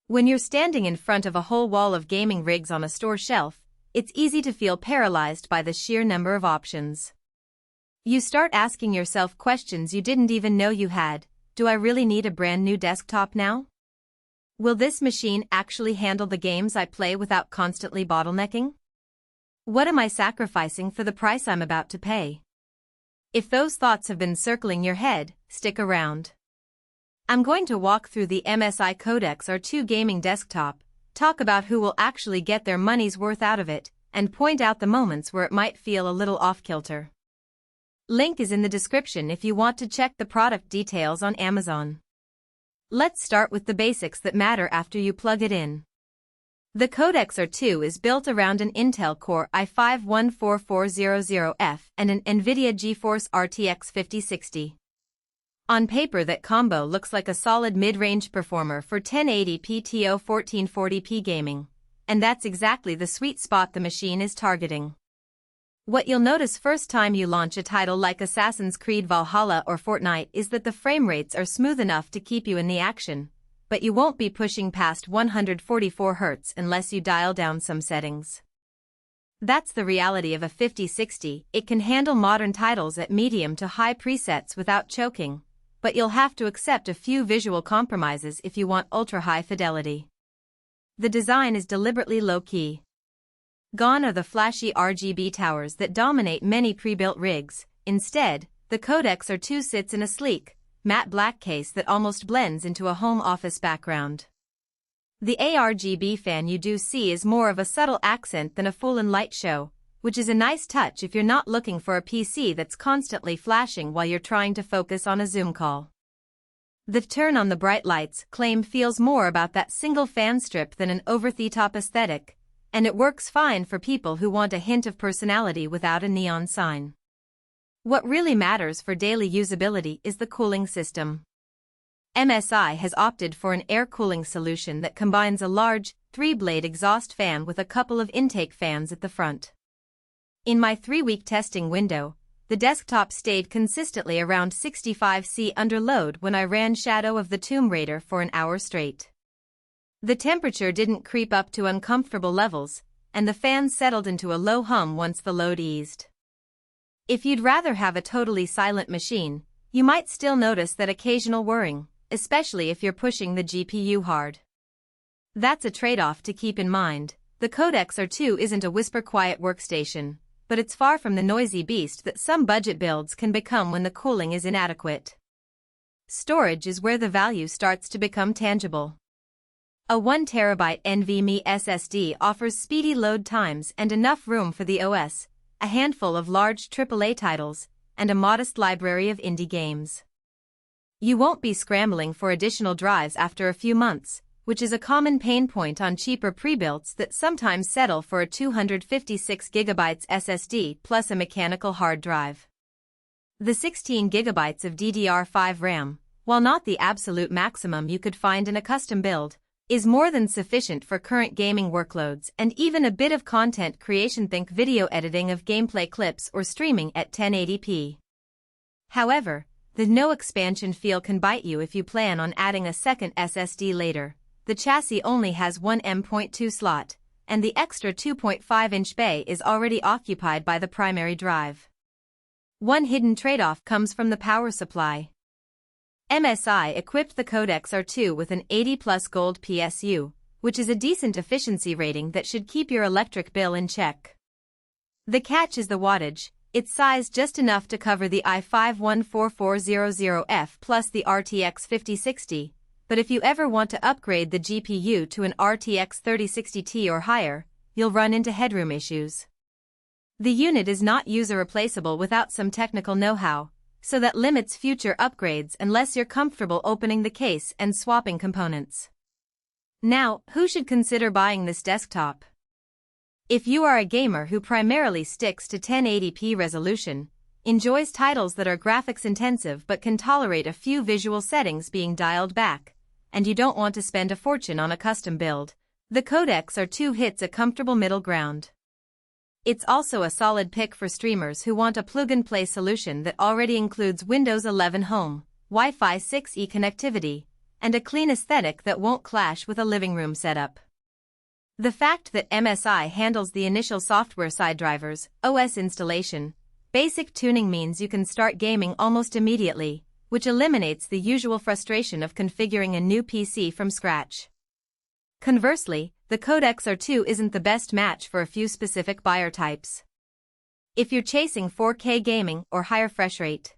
When you're standing in front of a whole wall of gaming rigs on a store shelf, it's easy to feel paralyzed by the sheer number of options. You start asking yourself questions you didn't even know you had. Do I really need a brand new desktop now? Will this machine actually handle the games I play without constantly bottlenecking? What am I sacrificing for the price I'm about to pay? If those thoughts have been circling your head, stick around. I'm going to walk through the msi Codex R2 gaming desktop, talk about who will actually get their money's worth out of it, and point out the moments where it might feel a little off-kilter. Link is in the description if you want to check the product details on Amazon. Let's start with the basics that matter after you plug it in. The Codex R2 is built around an Intel Core i5-14400F and an NVIDIA GeForce RTX 5060. On paper, that combo looks like a solid mid-range performer for 1080p to 1440p gaming, and that's exactly the sweet spot the machine is targeting. What you'll notice first time you launch a title like Assassin's Creed Valhalla or Fortnite is that the frame rates are smooth enough to keep you in the action, but you won't be pushing past 144 Hz unless you dial down some settings. That's the reality of a 5060. It can handle modern titles at medium to high presets without choking, but you'll have to accept a few visual compromises if you want ultra-high fidelity. The design is deliberately low-key. Gone are the flashy RGB towers that dominate many pre-built rigs. Instead, the Codex R2 sits in a sleek, matte black case that almost blends into a home office background. The ARGB fan you do see is more of a subtle accent than a full-on light show, which is a nice touch if you're not looking for a PC that's constantly flashing while you're trying to focus on a Zoom call. The turn on the bright lights claim feels more about that single fan strip than an over-the-top aesthetic, and it works fine for people who want a hint of personality without a neon sign. What really matters for daily usability is the cooling system. MSI has opted for an air cooling solution that combines a large, 3-blade exhaust fan with a couple of intake fans at the front. In my 3-week testing window, the desktop stayed consistently around 65°C under load when I ran Shadow of the Tomb Raider for an hour straight. The temperature didn't creep up to uncomfortable levels, and the fan settled into a low hum once the load eased. If you'd rather have a totally silent machine, you might still notice that occasional whirring, especially if you're pushing the GPU hard. That's a trade-off to keep in mind. The Codex R2 isn't a whisper-quiet workstation, but it's far from the noisy beast that some budget builds can become when the cooling is inadequate. Storage is where the value starts to become tangible. A 1TB NVMe SSD offers speedy load times and enough room for the OS, a handful of large AAA titles, and a modest library of indie games. You won't be scrambling for additional drives after a few months, which is a common pain point on cheaper pre-builts that sometimes settle for a 256GB SSD plus a mechanical hard drive. The 16GB of DDR5 RAM, while not the absolute maximum you could find in a custom build, is more than sufficient for current gaming workloads and even a bit of content creation. Think video editing of gameplay clips or streaming at 1080p. However, the no expansion feel can bite you if you plan on adding a second SSD later. The chassis only has one M.2 slot, and the extra 2.5-inch bay is already occupied by the primary drive. One hidden trade-off comes from the power supply. MSI equipped the Codex R2 with an 80+ gold PSU, which is a decent efficiency rating that should keep your electric bill in check. The catch is the wattage. It's sized just enough to cover the i5-14400F plus the RTX 5060, but if you ever want to upgrade the GPU to an RTX 3060 or higher, you'll run into headroom issues. The unit is not user replaceable without some technical know-how, so that limits future upgrades unless you're comfortable opening the case and swapping components. Now, who should consider buying this desktop? If you are a gamer who primarily sticks to 1080p resolution, enjoys titles that are graphics intensive but can tolerate a few visual settings being dialed back, and you don't want to spend a fortune on a custom build, the Codex R2 hits a comfortable middle ground. It's also a solid pick for streamers who want a plug-and-play solution that already includes Windows 11 Home, Wi-Fi 6E connectivity, and a clean aesthetic that won't clash with a living room setup. The fact that MSI handles the initial software side drivers, OS installation, basic tuning means you can start gaming almost immediately, which eliminates the usual frustration of configuring a new PC from scratch. Conversely, the Codex R2 isn't the best match for a few specific buyer types. If you're chasing 4K gaming or higher refresh rate,